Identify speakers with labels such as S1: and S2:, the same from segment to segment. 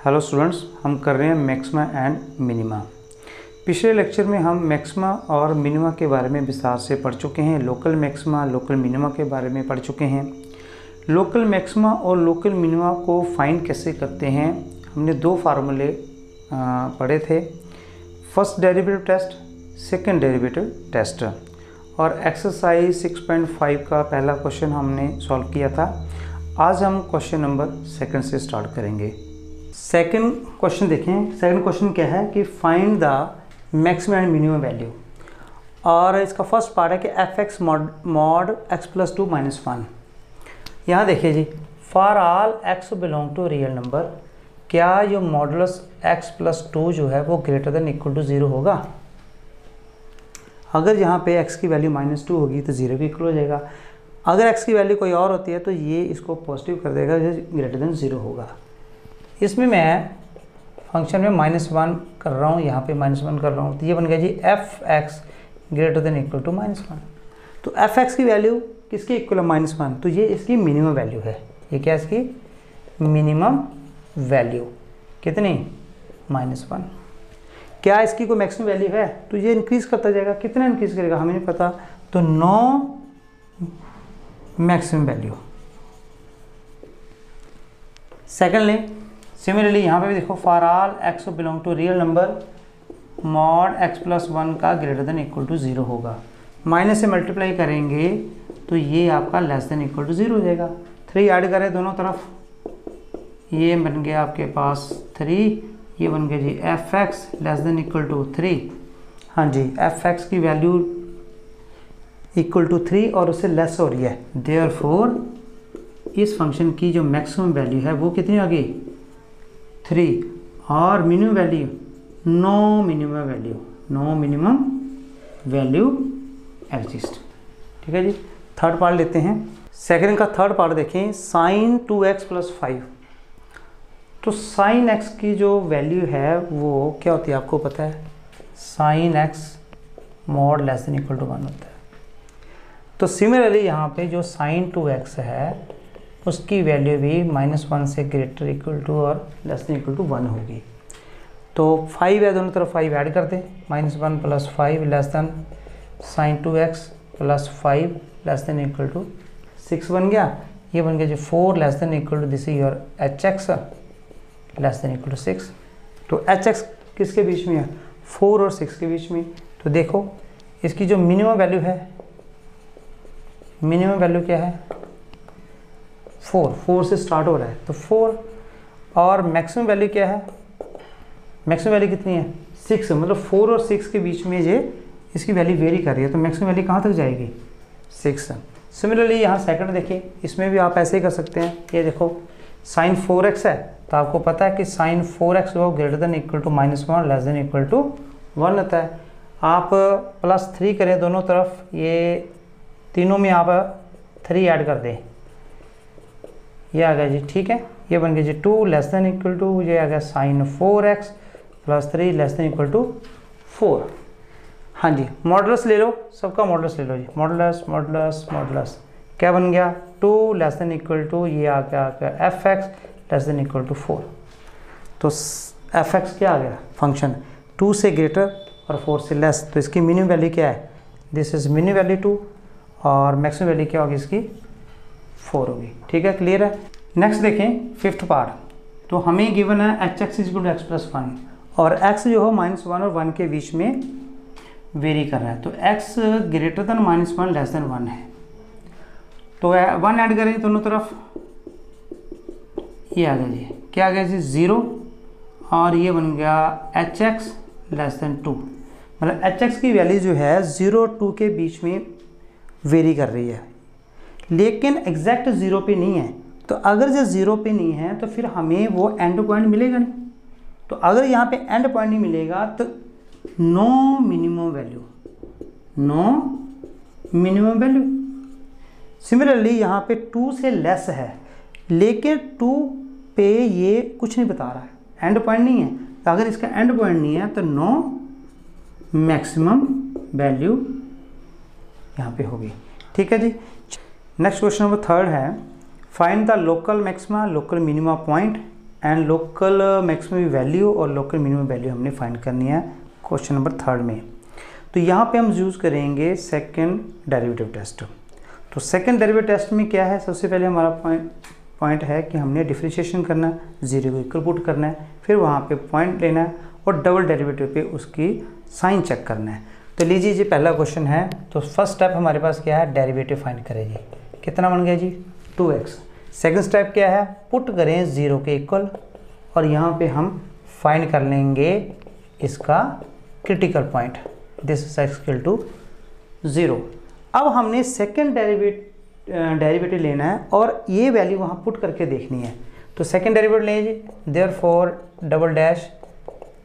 S1: Hello students, हम कर रहे हैं मैक्सिमा एंड मिनिमा। पिछले लेक्चर में हम मैक्सिमा और मिनिमा के बारे में विस्तार से पढ़ चुके हैं। लोकल मैक्सिमा, लोकल मिनिमा के बारे में पढ़ चुके हैं। लोकल मैक्सिमा और लोकल मिनिमा को फाइंड कैसे करते हैं, हमने दो फार्मूले पढ़े थे, first derivative test, second derivative test. और एक्सरसाइज 6.5 का पहला क्वेश्चन हमने सॉल्व किया था। आज हम क्वेश्चन नंबर सेकंड से स्टार्ट करेंगे। सेकंड क्वेश्चन देखें। सेकंड क्वेश्चन क्या है कि find the maximum and minimum value. और इसका फर्स्ट पार्ट है कि f x mod x plus 2 minus 1। यहाँ देखिए जी, for all x belong to real number, क्या जो मॉडुलस एक्स प्लस 2 जो है वो ग्रेटर देन इक्वल टू 0 होगा। अगर यहाँ पे x की वैल्यू -2 होगी तो 0 के इक्वल हो जाएगा। अगर x की वैल्यू कोई और होती है तो ये इसको पॉजिटिव कर देगा, जो ग्रेटर देन 0 होगा। इसमें मैं फंक्शन में -1 कर रहा हूँ, यहाँ पे -1 कर रहा हूँ, तो ये बन गया जी f x greater than equal to -1। तो एफ एक्स की वैल्यू किसके इक्वल है, -1, तो ये इसकी मिनिमम वैल्यू है। ये क्या है इसकी मिनिमम वैल्यू, कितनी, -1। क्या इसकी कोई मैक्सिमम वैल्यू है, तो ये इंक्रीज करता जाएगा। कितना इंक्रीज करेगा हमें नहीं पता, तो 9 मैक्सिमम वैल्यू। सेकेंडली सिमिलरली यहाँ पे भी देखो, for all x belong to real number mod x plus 1 का ग्रेटर देन इक्वल टू 0 होगा। माइनस से मल्टीप्लाई करेंगे तो ये आपका लेस देन इक्वल टू 0 हो जाएगा। 3 ऐड करें दोनों तरफ, ये बन गया आपके पास 3, ये बन गया जी f x less than equal to 3। हाँ जी, एफ एक्स की वैल्यू इक्वल टू 3 और उससे लेस हो रही है, देयरफॉर इस फंक्शन की जो मैक्सिमम वैल्यू है वो कितनी आ गई, 3। और minimum value no minimum value exist. ठीक है जी। थर्ड पार्ट लेते हैं। सेकंड का थर्ड पार्ट देखें, साइन 2x प्लस 5। तो साइन x की जो वैल्यू है वो क्या होती है आपको पता है, sine x mod less than equal to 1 होता है। तो सिमिलरली यहाँ पे जो साइन 2x है उसकी वैल्यू भी -1 से ग्रेटर इक्वल टू और लेस देन इक्वल टू 1 होगी। तो 5 है, दोनों तरफ 5 ऐड कर दें, -1 plus 5 less than sine 2x plus 5 less than equal to 6 बन गया। ये बन गया जो 4 less than equal to this is your hx less than equal to 6। तो hx किसके बीच में है, 4 और 6 के बीच में। तो देखो इसकी जो मिनिमम वैल्यू है, मिनिमम वैल्यू क्या है, 4 से स्टार्ट हो रहा है तो 4। और मैक्सिमम वैल्यू क्या है, मैक्सिमम वैल्यू कितनी है, 6। मतलब 4 और 6 के बीच में ये इसकी वैल्यू वेरी कर रही है, तो मैक्सिमम वैल्यू कहाँ तक जाएगी, 6। सिमिलरली यहाँ सेकंड देखिए, इसमें भी आप ऐसे ही कर सकते हैं। ये देखो साइन 4x है, तो आपको पता है कि साइन 4x वो greater than equal to -1 less than equal to 1 होता है। आप +3 करें दोनों तरफ, ये तीनों में आप 3 ऐड कर दें, ये आ गया जी। ठीक है, ये बन गया जी 2 लेस देन इक्वल टू, ये आ गया sine 4x plus 3 less than equal to 4। हाँ जी, मॉडुलस ले लो, सबका मॉडुलस ले लो जी, मॉडुलस क्या बन गया, 2 लेस देन इक्वल टू, ये आ गया f x less than equal to 4। तो एफ एक्स क्या आ गया, फंक्शन 2 से ग्रेटर और 4 से लेस। तो इसकी मिनिमम वैल्यू क्या है, दिस इज मिनिमम वैल्यू 2 और मैक्सिमम वैल्यू क्या होगी इसकी, 4 होगी। ठीक है, क्लियर है। नेक्स्ट देखें फिफ्थ पार्ट। तो हमें गिवन है h x equal to x plus 1 और x जो हो -1 और 1 के बीच में वेरी कर रहा है। तो x greater than -1 less then 1 है, तो 1 ऐड करें दोनों तरफ, ये आ गया जी, क्या आ गया जी 0 और ये बन गया एच एक्स लेस देन 2। मतलब एच एक्स की वैल्यू जो है 0 और 2 के बीच में वेरी कर रही है, लेकिन एग्जैक्ट 0 पे नहीं है। तो अगर जो 0 पे नहीं है तो फिर हमें वो एंड पॉइंट मिलेगा नहीं। तो अगर यहाँ पे एंड पॉइंट नहीं मिलेगा तो नो मिनिमम वैल्यू। सिमिलरली यहाँ पे 2 से लेस है, लेकिन 2 पे ये कुछ नहीं बता रहा है, एंड पॉइंट नहीं है। तो अगर इसका एंड पॉइंट नहीं है तो नो मैक्सिमम वैल्यू यहाँ पे होगी। ठीक है जी। नेक्स्ट क्वेश्चन नंबर थर्ड है, find the local maxima local minima point and local maximum value और लोकल मिनिमम वैल्यू हमने फाइंड करनी है क्वेश्चन नंबर 3 में। तो यहाँ पे हम यूज़ करेंगे सेकंड डेरिवेटिव टेस्ट। तो सेकंड डेरिवेटिव टेस्ट में क्या है, सबसे पहले हमारा पॉइंट है कि हमने डिफरेंशिएशन करना है, 0 को इक्वल पुट करना है, फिर वहाँ पे पॉइंट लेना है और डबल डेरिवेटिव पे उसकी साइन चेक करना है। तो लीजिए जी पहला क्वेश्चन है, तो फर्स्ट स्टेप हमारे पास क्या है, डेरिवेटिव फाइंड करें जी। कितना बन गया जी 2x। सेकंड स्टेप क्या है, पुट करें 0 के इक्वल और यहाँ पे हम फाइंड कर लेंगे इसका critical point, this is x equal to 0। अब हमने सेकंड डेरिवेटिव लेना है और ये वैल्यू वहाँ पुट करके देखनी है। तो सेकंड डेरिवेटिव लें जी, देयरफॉर डबल डैश,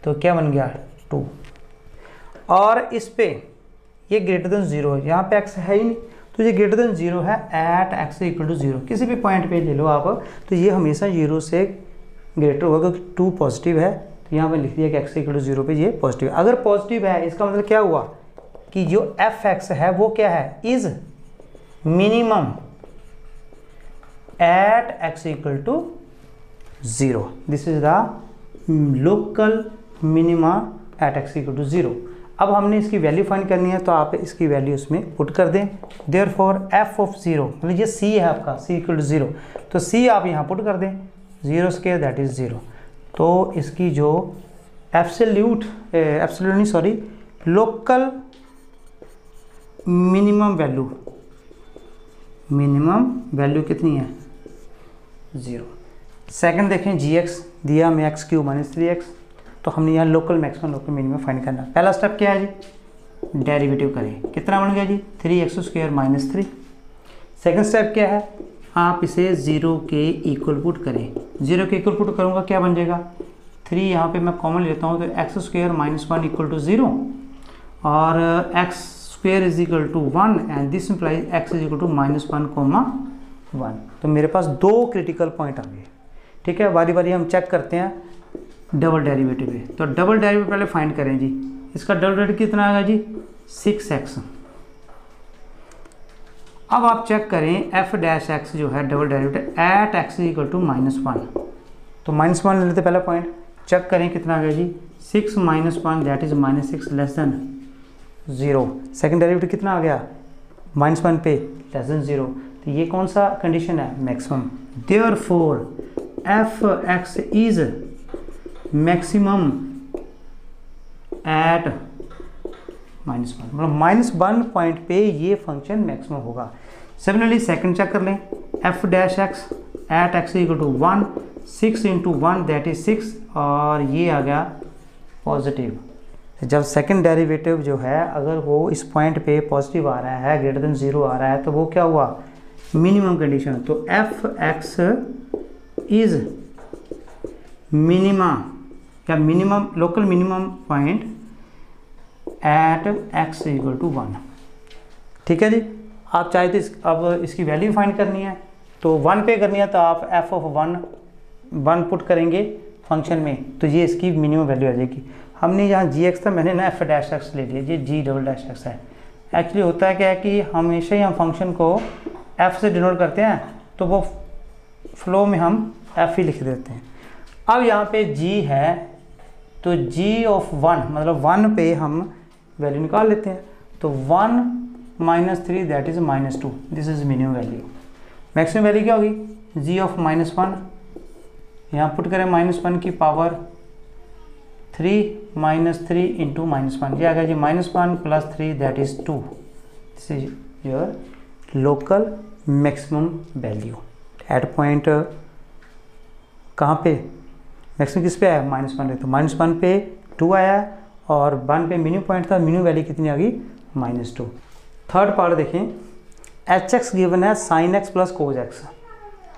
S1: तो क्या बन गया 2, और इस पे ये ग्रेटर देन 0 है, यहाँ पे x है ही नहीं तो ये ग्रेटर देन 0 है एट x इक्वल टू 0। किसी भी पॉइंट पे ले लो आप, तो ये हमेशा 0 से ग्रेटर होगा क्योंकि 2 पॉजिटिव है। तो यहाँ पे लिख दिया कि x इक्वल टू 0 पे ये पॉजिटिव है। अगर पॉजिटिव है इसका मतलब क्या हुआ कि जो fx है वो क्या है, is minimum at x equal to 0। This is the local minima at x equal to 0। अब हमने इसकी वैल्यू फाइंड करनी है, तो आप इसकी वैल्यू उसमें पुट कर दें। देयरफॉर f ऑफ 0, मतलब ये c है आपका, c इक्वल टू 0, तो c आप यहाँ पुट कर दें, 0 स्क्वायर दैट इज 0। तो इसकी जो एब्सोल्यूट नहीं सॉरी लोकल मिनिमम वैल्यू कितनी है 0। सेकंड देखें gx दिया हमें x क्यूब माइनस 3x, तो हमने यहाँ local maximum local minimum find करना। पहला स्टेप क्या है जी, डेरिवेटिव करें। कितना बन गया जी 3x square minus 3। Second step क्या है, आप इसे 0 के इक्वल पुट करें। 0 के इक्वल पुट करूँगा क्या बन जाएगा 3, यहाँ पे मैं कॉमन लेता हूँ तो x square minus 1 equal to 0 और x square is equal to 1 and this implies x is equal to minus 1,1। तो मेरे पास 2 क्रिटिकल पॉइंट आ गए। ठीक है, बारी बारी हम चेक करते हैं डबल डेरिवेटिव है। तो डबल डेरिवेटिव पहले फाइंड करें जी। इसका डबल डेरिवेटिव कितना आएगा जी 6x। अब आप चेक करें f डैश x जो है double derivative at x equal to -1। तो -1 ले लेते पहला पॉइंट, चेक करें कितना आ गया जी 6 minus 1 that is -6 less than 0। Second derivative कितना आ गया -1 पे लेस देन 0। तो ये कौन सा कंडीशन है, maximum. Therefore f x is maximum at -1, मतलब -1 पॉइंट पे ये फंक्शन मैक्सिमम होगा। सिमिलरली सेकंड चेक कर लें, f dash x at x equal to 1, 6 into 1 that is 6 और ये आ गया पॉजिटिव। जब सेकंड डेरिवेटिव जो है अगर वो इस पॉइंट पे पॉजिटिव आ रहा है, ग्रेटर देन 0 आ रहा है, तो वो क्या हुआ मिनिमम कंडीशन। तो f x इज मिनिमा या minimum local minimum point at x equal to 1। ठीक है जी, आप चाहे तो अब इसकी वैल्यू फाइंड करनी है तो 1 पे करनी है, तो आप f ऑफ 1 पुट करेंगे फंक्शन में, तो ये इसकी मिनिमम वैल्यू आ जाएगी। हमने यहाँ gx था, मैंने ना f डैश x ले लिया, ये g डबल डैश x है। एक्चुअली होता है क्या है कि हमेशा ही हम फंक्शन को f से डिनोट करते हैं, तो वो फ्लो में हम f ही लिख देते हैं। अब यहाँ पे g है तो g ऑफ 1 मतलब 1 पे हम वैल्यू निकाल लेते हैं। तो 1 minus 3 that is -2, this is minimum value. Maximum value क्या होगी g ऑफ -1, यहाँ पुट करें -1 की पावर 3 माइनस 3 इंटू -1, ये आ गया जी -1 plus 3 that is 2। This is your local maximum value at point कहाँ पे मैक्सिमम किस पे आया -1 पे, तो -1 पे 2 आया और 1 पे मिनिमम पॉइंट था, मिनिमम वैल्यू कितनी आ गई -2। थर्ड पार्ट देखें, एच एक्स गिवन है sign x plus cos x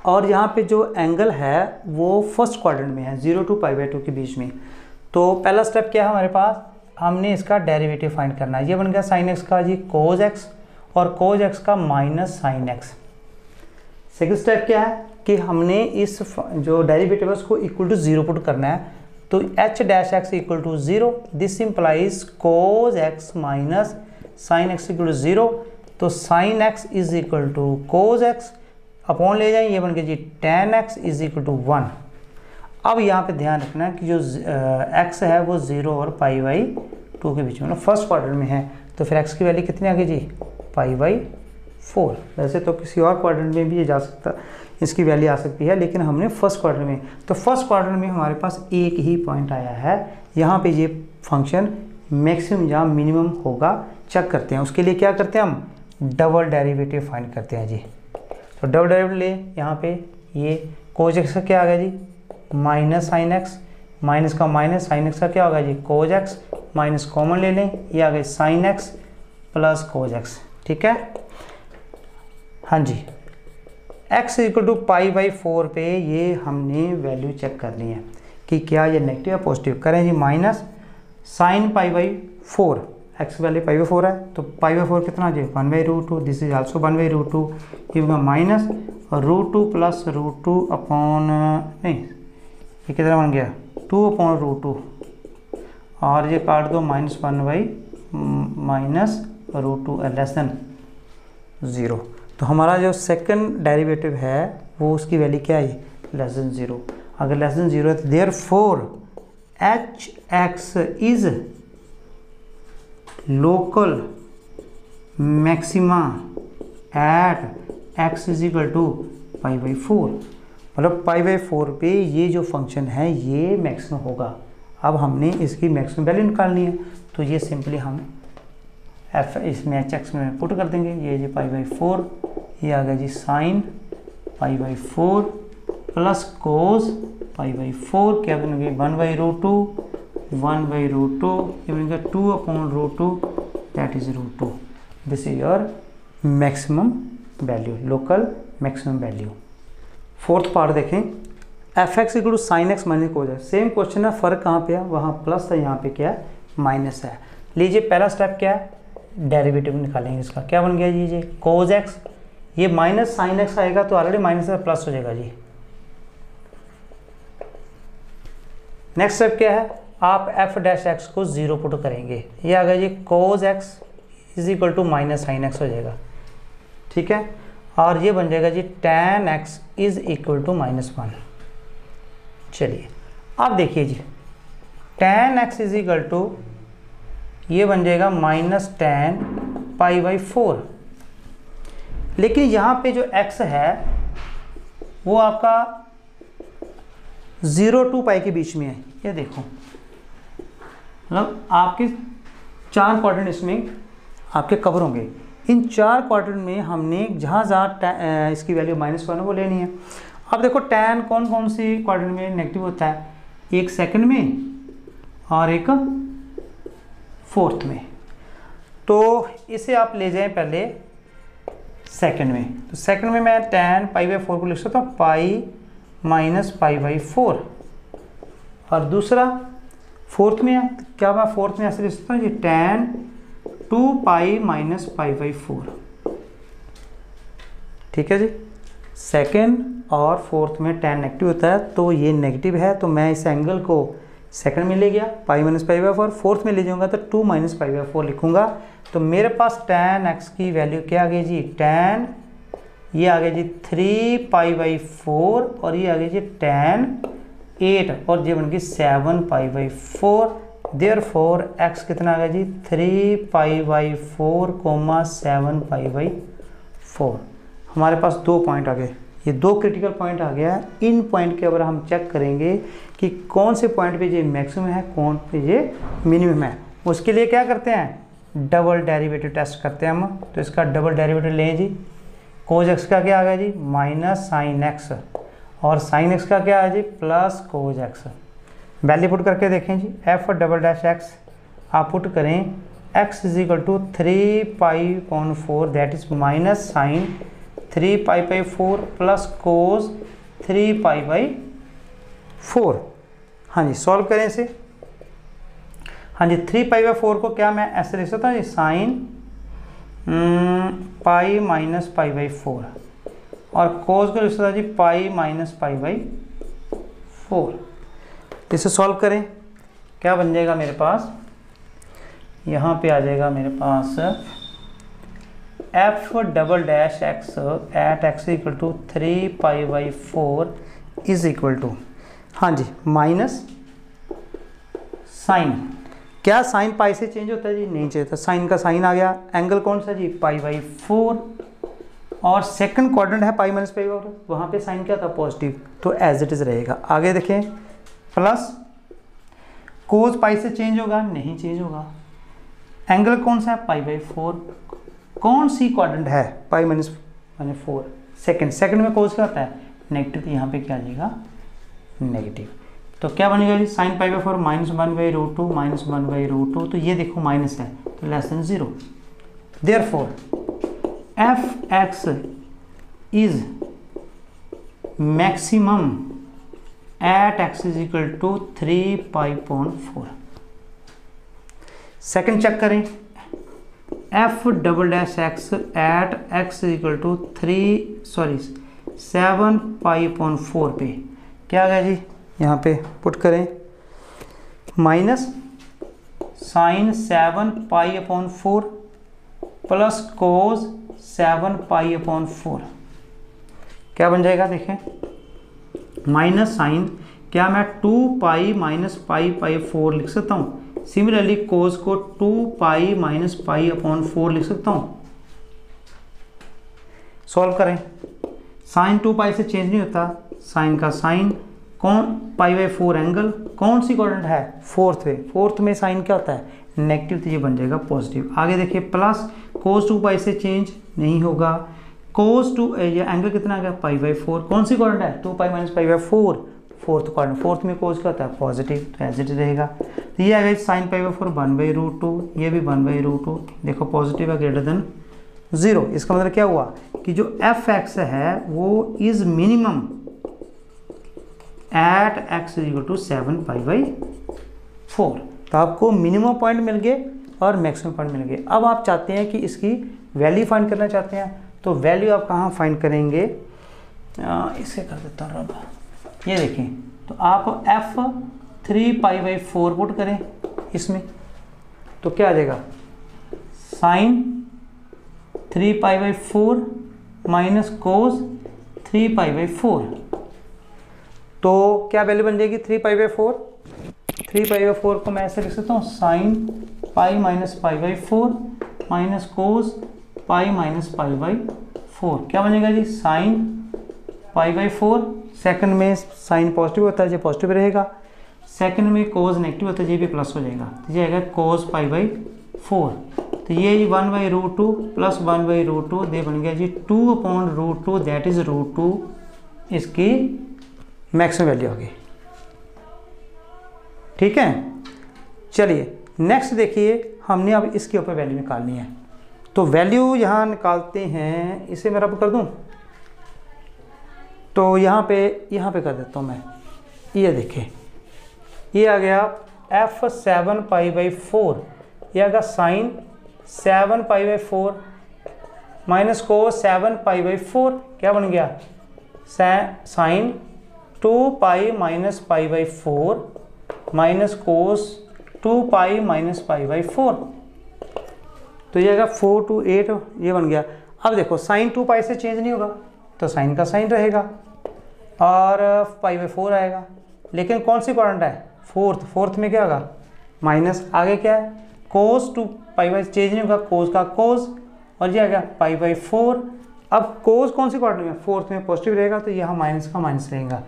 S1: और यहाँ पे जो एंगल है वो फर्स्ट क्वाड्रेंट में है 0 to π/2 के बीच में। तो पहला स्टेप क्या है हमारे पास, हमने इसका डेरिवेटिव फाइंड करना है। ये बन गया साइन एक्स का जी कोज एक्स और कोज एक्स का minus sine x. Second step क्या है कि हमने इस जो डेरिवेटिव है उसको इक्वल टू 0 पुट करना है। तो h dash x equal to 0, this implies cos x minus sine x equal to 0। तो sine x is equal to cos x upon ले जाए, ये बन गया जी tan x is equal to 1। अब यहाँ पे ध्यान रखना कि जो x है वो 0 और पाई बाई 2 के बीच में, मतलब फर्स्ट क्वाड्रेंट में है, तो फिर x की वैल्यू कितनी आ गई जी, पाई बाई 4। वैसे तो किसी और क्वाड्रेंट में भी ये जा सकता, इसकी वैल्यू आ सकती है, लेकिन हमने फर्स्ट क्वाड्रेंट में, तो फर्स्ट क्वाड्रेंट में हमारे पास एक ही पॉइंट आया है, यहाँ पे ये फंक्शन मैक्सिमम या मिनिमम होगा, चेक करते हैं। उसके लिए क्या करते हैं हम, डबल डेरिवेटिव फाइंड करते हैं जी। तो डबल डेरिवेटिव ले, यहाँ पे ये कोज एक्स का क्या आ गया जी, माइनस साइन एक्स, माइनस का माइनस, साइन एक्स का क्या होगा जी, कोज एक्स, माइनस कॉमन ले लें, ये आ गई sine x plus cos x. ठीक है, हाँ जी, x equal to pi by 4 पे ये हमने वैल्यू चेक करनी है कि क्या ये नेगेटिव या पॉजिटिव। करें जी, minus sine pi by 4, x value pi by 4 है, तो पाई बाई 4 कितना जी, 1/√2, दिस इज आल्सो 1/√2, ये होगा माइनस √2 प्लस √2 अपॉन, नहीं ये कितना बन गया, 2/√2, और ये काट दो -1/-√2 लेस देन 0। तो हमारा जो सेकंड डेरिवेटिव है वो उसकी वैल्यू क्या है, लेस देन 0। अगर लेस देन 0 है तो therefore h x is local maxima at x is equal to pi by 4, मतलब पाई बाई 4 पे ये जो फंक्शन है ये मैक्सिमम होगा। अब हमने इसकी मैक्सिमम वैल्यू निकालनी है, तो ये सिंपली हम एफ इसमें एच एक्स में पुट कर देंगे, ये जी पाई बाई 4, ये आ गया जी sine pi by 4 plus cos pi by 4, क्या बनेंगे 1/√2, 1/√2, ये बनेगा 2/√2, that is √2। This is your maximum value, local maximum value. Fourth part देखें, f x equal to sine x minus cos x. Same question है, फ़र्क कहाँ पे है, वहाँ प्लस था, यहाँ पे क्या है माइनस है। लीजिए पहला स्टेप क्या है, डेरिवेटिव निकालेंगे इसका, क्या बन गया जी, कोस एक्स, ये माइनस साइन एक्स आएगा तो ऑलरेडी माइनस से प्लस हो जाएगा जी। नेक्स्ट स्टेप क्या है, आप एफ डैश एक्स को 0 पुट करेंगे, ये आ गया जी cos x is equal to minus sine x हो जाएगा। ठीक है, और ये बन जाएगा जी tan x is equal to -1। चलिए अब देखिए जी, tan x is equal to ये बन जाएगा -tan पाई बाई 4, लेकिन यहाँ पे जो x है वो आपका 0 to पाई के बीच में है। ये देखो, मतलब आपके 4 क्वाड्रेंट इसमें आपके कवर होंगे। इन 4 क्वाड्रेंट में हमने जहाँ जहाँ इसकी वैल्यू -1 है वो लेनी है। अब देखो tan कौन कौन सी क्वाड्रेंट में नेगेटिव होता है, एक सेकंड में और एक फोर्थ में, तो इसे आप ले जाएं पहले सेकंड में। तो सेकंड में मैं tan पाई बाई 4 को लिख सकता हूँ पाई माइनस पाई बाई 4, और दूसरा फोर्थ में है, क्या मैं फोर्थ में ऐसे लिख सकता हूँ ये tan 2 pi minus pi by 4। ठीक है जी, सेकंड और फोर्थ में tan नेगेटिव होता है, तो ये नेगेटिव है, तो मैं इस एंगल को सेकंड में ले गया पाई माइनस पाई बाई 4, फोर्थ में ले जाऊंगा तो 2 माइनस पाई बाई 4 लिखूंगा। तो मेरे पास tan x की वैल्यू क्या आ गई जी, tan ये आ गया जी 3 पाई बाई 4, और ये आ गया जी tan 8, और ये बन गई 7 पाई बाई 4। देयरफॉर x कितना आ गया जी 3 पाई बाई 4, 7 पाई बाई 4। हमारे पास 2 पॉइंट आ गए, ये 2 क्रिटिकल पॉइंट आ गया। इन पॉइंट के ऊपर हम चेक करेंगे कि कौन से पॉइंट पे ये मैक्सिमम है, कौन पे ये मिनिमम है। उसके लिए क्या करते हैं, डबल डेरिवेटिव टेस्ट करते हैं हम। तो इसका डबल डेरिवेटिव लें जी, कोज एक्स का क्या आ गया जी माइनस साइन एक्स, और साइन एक्स का क्या है जी plus cos x. Value put करके देखें जी, एफ डबल डैश एक्स आप पुट करें, x is equal to 3 pi upon 4, that is minus sine 3 pi by 4 plus cos 3 pi by 4। हाँ जी, सॉल्व करें इसे। हाँ जी, 3 पाई बाई 4 को क्या मैं ऐसे लिख सकता हूँ जी, sine pi minus pi by 4, और कोस को लिख सकता जी पाई माइनस पाई बाई 4। इसे सॉल्व करें, क्या बन जाएगा मेरे पास, यहाँ पे आ जाएगा मेरे पास f double dash x at x equal to 3 pi by 4 is equal to, हाँ जी, माइनस साइन, क्या साइन पाई से चेंज होता है जी? नहीं चेंज होता, साइन का साइन आ गया। एंगल कौन सा जी? π/4, और सेकंड क्वाड्रेंट है π-π/4, वहाँ पे साइन क्या था? पॉजिटिव, तो एज इट इज रहेगा। आगे देखें, प्लस कोस पाई से चेंज होगा? नहीं चेंज होगा। एंगल कौन सा है? π/4, कौन सी क्वाड्रेंट है? π-4, सेकंड में कोस क्या होता है? नेगेटिव, तो यहाँ पे क्या आ जाएगा? नेगेटिव। तो क्या बनेगा जी? साइन π/4 -1/√2 -1/√2, तो ये देखो माइनस है तो less than 0। Therefore f(x) is maximum at x = 3π/4। Second check करें, f"(x) एट x = 7π/4 पे क्या आ गया जी? यहाँ पे पुट करें, माइनस साइन 7π/4 प्लस कोस 7π/4, क्या बन जाएगा? देखें, माइनस साइन, क्या मैं 2π - π/4 लिख सकता हूँ? सिमिलरली कोस को 2π - π/4 लिख सकता हूँ। सॉल्व करें, साइन 2π से चेंज नहीं होता, साइन का साइन, कौन? π/4 एंगल, कौन सी क्वाड्रेंट है? फोर्थ में साइन क्या होता है? नेगेटिव, तो ये बन जाएगा पॉजिटिव। आगे देखिए, प्लस कोस 2π से चेंज नहीं होगा, कोस 2, ये एंगल कितना आ गया? π/4, कौन सी क्वाड्रेंट है? 2π - π/4, फोर्थ क्वाड्रेंट, फोर्थ में कोस क्या होता है? पॉजिटिव, तो एज इट रहेगा। तो ये आ गया साइन π/4 1/√2, ये भी 1/√2, देखो पॉजिटिव है, ग्रेटर देन 0। इसका मतलब क्या हुआ कि जो f(x) है वो इज मिनिमम एट x = 7π/4। तो आपको मिनिमम पॉइंट मिल गए और मैक्सिमम पॉइंट मिल गए। अब आप चाहते हैं कि इसकी वैल्यू फाइंड करना चाहते हैं, तो वैल्यू आप कहाँ फाइंड करेंगे? इसे कर देता हूँ रब, ये देखें, तो आप f 3π/4 पुट करें इसमें, तो क्या आ जाएगा? साइन 3π/4 माइनस कोस 3π/4, तो क्या वैल्यू बन जाएगी? 3π/4। 3π/4 को मैं ऐसे लिख सकता हूँ, साइन π - π/4 माइनस कोस π - π/4, क्या बनेगा जी? साइन π/4, सेकंड में साइन पॉजिटिव होता है, ये पॉजिटिव रहेगा, सेकंड में कोस नेगेटिव होता है, ये भी प्लस हो जाएगा, तो ये आएगा कोस π/4। तो ये 1/√2 प्लस 1/√2 दे बन गया जी 2/√2, दैट इज √2, इसकी मैक्सिमम वैल्यू होगी। ठीक है, चलिए नेक्स्ट देखिए, हमने अब इसके ऊपर वैल्यू निकालनी है, तो वैल्यू यहाँ निकालते हैं, इसे मैं रब कर दूँ, तो यहाँ पे कर देता हूँ मैं, ये देखिए, ये आ गया f 7π/4, ये आ गया साइन 7π/4 माइनस कोस 7π/4, क्या बन गया? साइन 2π - π/4 माइनस कोस 2π - π/4, तो ये आएगा 4 to 8, ये बन गया। अब देखो, साइन 2π से चेंज नहीं होगा, तो साइन का साइन रहेगा और π/4 आएगा, लेकिन कौन सी क्वाड्रेंट है? फोर्थ में क्या होगा? माइनस, आगे क्या है? कोस 2π चेंज नहीं होगा, कोस का कोस, और ये आ गया π/4। अब कोस कौन सी क्वाड्रेंट में? फोर्थ में पॉजिटिव रहेगा, तो यहाँ माइनस का माइनस रहेगा,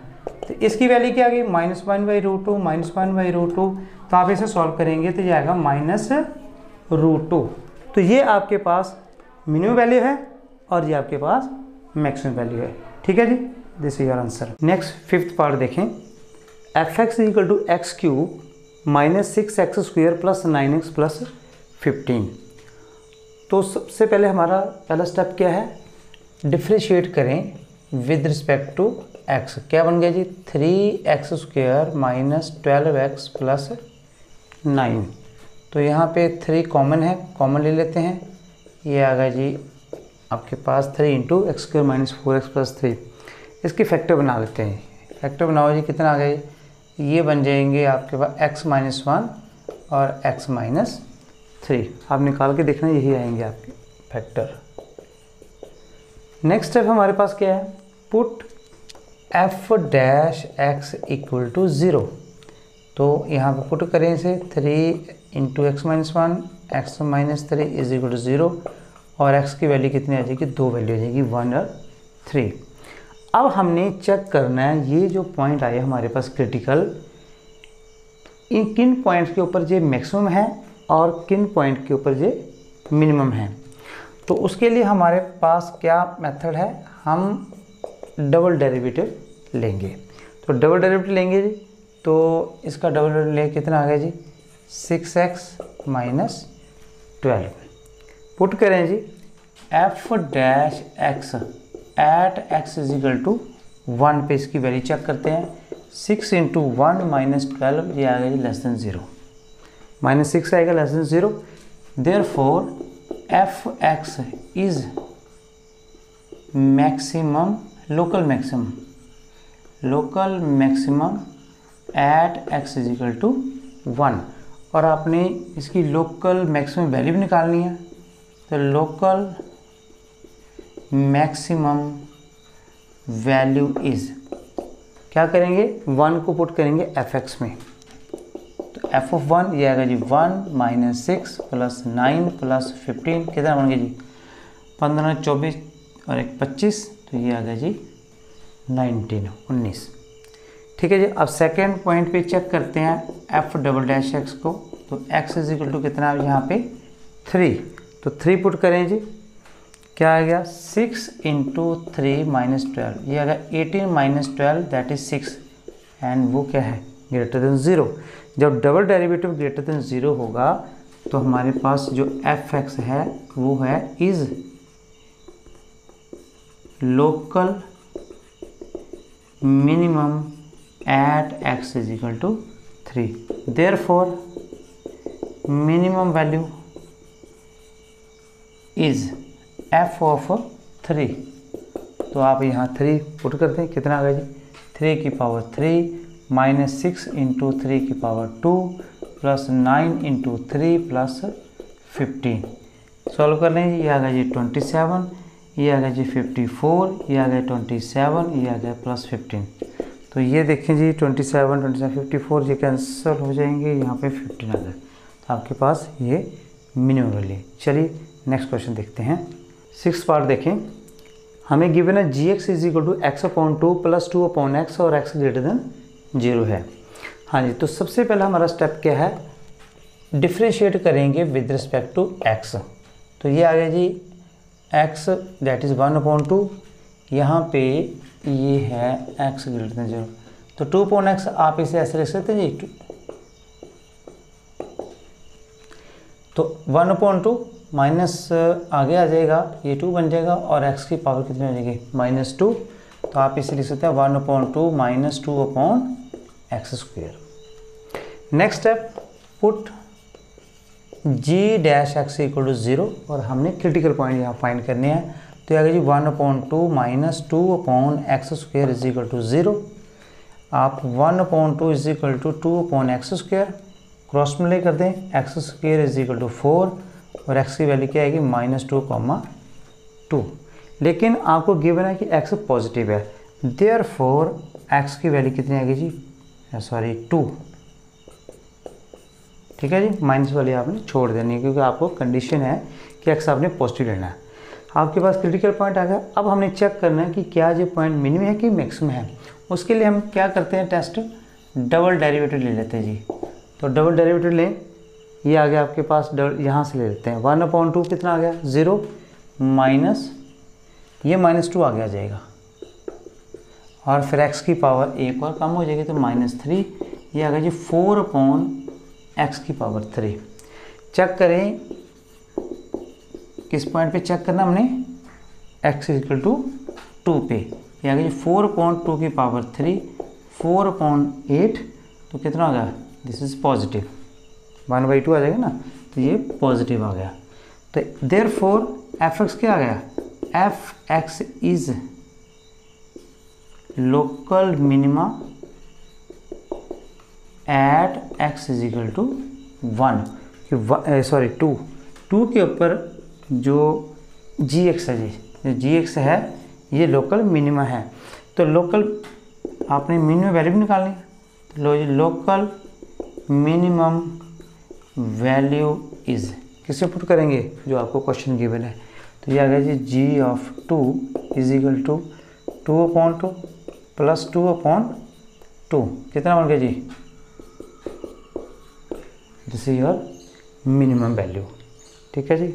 S1: तो इसकी वैल्यू क्या आ गई? -1/√2 -1/√2, तो आप इसे सॉल्व करेंगे तो ये आएगा -√2। तो ये आपके पास मिनिमम वैल्यू है और ये आपके पास मैक्सिमम वैल्यू है। ठीक है जी, this is your answer. Next fifth part देखें, f(x) = x³ - 6x² + 9x + 15। तो सबसे पहले हमारा पहला स्टेप क्या है? डिफ्रेंशिएट करें विद रिस्पेक्ट टू x। क्या बन गया जी? 3x² - 12x + 9। तो यहाँ पे 3 कॉमन है, कॉमन ले लेते हैं, ये आ गया जी आपके पास 3 × x² - 4x + 3। इसकी फैक्टर बना लेते हैं, फैक्टर बनाओ जी, कितना आ गया? ये बन जाएंगे आपके पास x - 1 और x - 3। आप निकाल के देखना, यही आएंगे आपके फैक्टर। नेक्स्ट स्टेप हमारे पास क्या है? Put f dash x equal to 0। तो यहाँ पे पुट करें इसे 3 into x minus 1 x minus 3 is equal to 0 और एक्स की वैल्यू कितनी आ जाएगी, 2 वैल्यू आ जाएगी 1 और 3। अब हमने चेक करना है ये जो पॉइंट आए हमारे पास क्रिटिकल, इन किन पॉइंट्स के ऊपर ये मैक्सिमम है और किन पॉइंट के ऊपर ये मिनिमम है। तो उसके लिए हमारे पास क्या मेथड है, हम डबल डेरिवेटिव लेंगे। तो डबल डेरिवेटिव लेंगे जी, तो इसका डबल डेरिवेटिव ले कितना आ गया जी, 6x माइनस 12। पुट करें जी f dash x at x is equal to 1 पे इसकी वैल्यू चेक करते हैं। 6 इंटू 1 माइनस 12 ये आ गया जी लेस देन 0, -6 आएगा less than 0। Therefore f x is maximum, local maximum at x is equal to 1। और आपने इसकी लोकल मैक्सिमम वैल्यू भी निकालनी है। तो लोकल मैक्सिमम वैल्यू इज, क्या करेंगे, 1 को पुट करेंगे एफ एक्स में। तो एफ ऑफ 1 ये आएगा जी 1 माइनस 6 प्लस 9 प्लस 15 कितना बन गया जी 15, 24 और 1 25, तो ये आ गया जी 19। ठीक है जी। अब सेकेंड पॉइंट पे चेक करते हैं एफ डबल डैश एक्स को। तो एक्स इज इक्वल टू कितना है यहाँ पे 3, तो 3 पुट करें जी, क्या आ गया 6 इंटू 3 माइनस 12 ये आ गया 18 माइनस 12 दैट इज 6 एंड वो क्या है ग्रेटर देन 0। जब डबल डेरिवेटिव ग्रेटर देन 0 होगा तो हमारे पास जो एफ एक्स है वो है is local minimum at x is equal to 3। Therefore minimum value is f of 3। तो आप यहाँ 3 पुट करते हैं, कितना आ गया जी 3 की पावर 3 माइनस 6 इंटू 3 की power 2 plus 9 into 3 plus 15। Solve कर लेंगे, ये आ गया जी 27, ये आ गया जी 54, ये आ गया 27, ये आ गया प्लस 15। तो ये देखें जी 27, 54 ये कैंसिल हो जाएंगे, यहाँ पे 15 आ गया। तो आपके पास ये मिनिमम वैल्यू। चलिए नेक्स्ट क्वेश्चन देखते हैं। 6th पार्ट देखें, हमें गिवन है जी x is equal to x upon 2 plus 2 upon x और एक्स ग्रेटर देन 0 है। हाँ जी, तो सबसे पहला हमारा स्टेप क्या है, डिफ्रेंशिएट करेंगे विद रिस्पेक्ट टू एक्स। तो ये आ गया जी एक्स दैट इज़ 1 अपॉन 2, यहाँ पे ये है एक्स ग्रेटर देन 0। तो 2 अपॉन एक्स आप इसे ऐसे लिख सकते हैं जी, तो 1 अपॉन 2 माइनस आगे आ जाएगा, ये 2 बन जाएगा और x की पावर कितनी हो जाएगी -2। तो आप इसे लिख सकते हैं 1 upon 2 minus 2 upon x square. Next step, put g dash x equal to 0 और हमने क्रिटिकल पॉइंट यहाँ फाइंड करने हैं। तो ये आ गया जी 1 upon 2 minus 2 upon x square is equal to 0। आप 1 upon 2 is equal to 2 upon x square cross multiply कर दें, x square is equal to 4 और x की वैल्यू क्या आएगी -2, लेकिन आपको गिवन है कि x पॉजिटिव है, देयरफॉर x की वैल्यू कितनी आएगी जी, सॉरी 2। ठीक है जी, माइनस वाली आपने छोड़ देनी है क्योंकि आपको कंडीशन है कि x आपने पॉजिटिव लेना है। आपके पास क्रिटिकल पॉइंट आ गया। अब हमने चेक करना है कि क्या ये पॉइंट मिनिमम है कि मैक्सिमम है। उसके लिए हम क्या करते हैं, टेस्ट डबल डेरिवेटिव ले लेते हैं जी। तो डबल डेरिवेटिव लें, ये आ गया आपके पास, यहाँ से ले लेते हैं 1 अपॉन 2 कितना आ गया 0 माइनस ये -2 आगे आ जाएगा और फिर x की पावर 1 और कम हो जाएगी तो -3, ये आ गया जी 4 अपॉन एक्स की पावर 3। चेक करें किस पॉइंट पे चेक करना हमने, x इक्वल टू 2 पे, ये आ गया जी 4 अपॉन 2 की पावर 3 4 अपॉन 8, तो कितना आ गया, दिस इज पॉजिटिव 1/2 आ जाएगा ना, तो ये पॉजिटिव आ गया। तो देयरफॉर एफ एक्स क्या आ गया, f x is local minima at x is equal to 1, sorry 2 के ऊपर जो जी एक्स है जी, जो जी एक्स है ये लोकल मिनिमा है। तो लोकल आपने मीन में वैल्यू भी निकालनी है, तो लो जी लोकल मिनिमम वैल्यू इज़ किससे पुट करेंगे, जो आपको क्वेश्चन गिवन है। तो ये आ गया जी g of 2 is equal to 2/2 plus 2/2 कितना बन गया जी, this is your minimum value. ठीक है जी।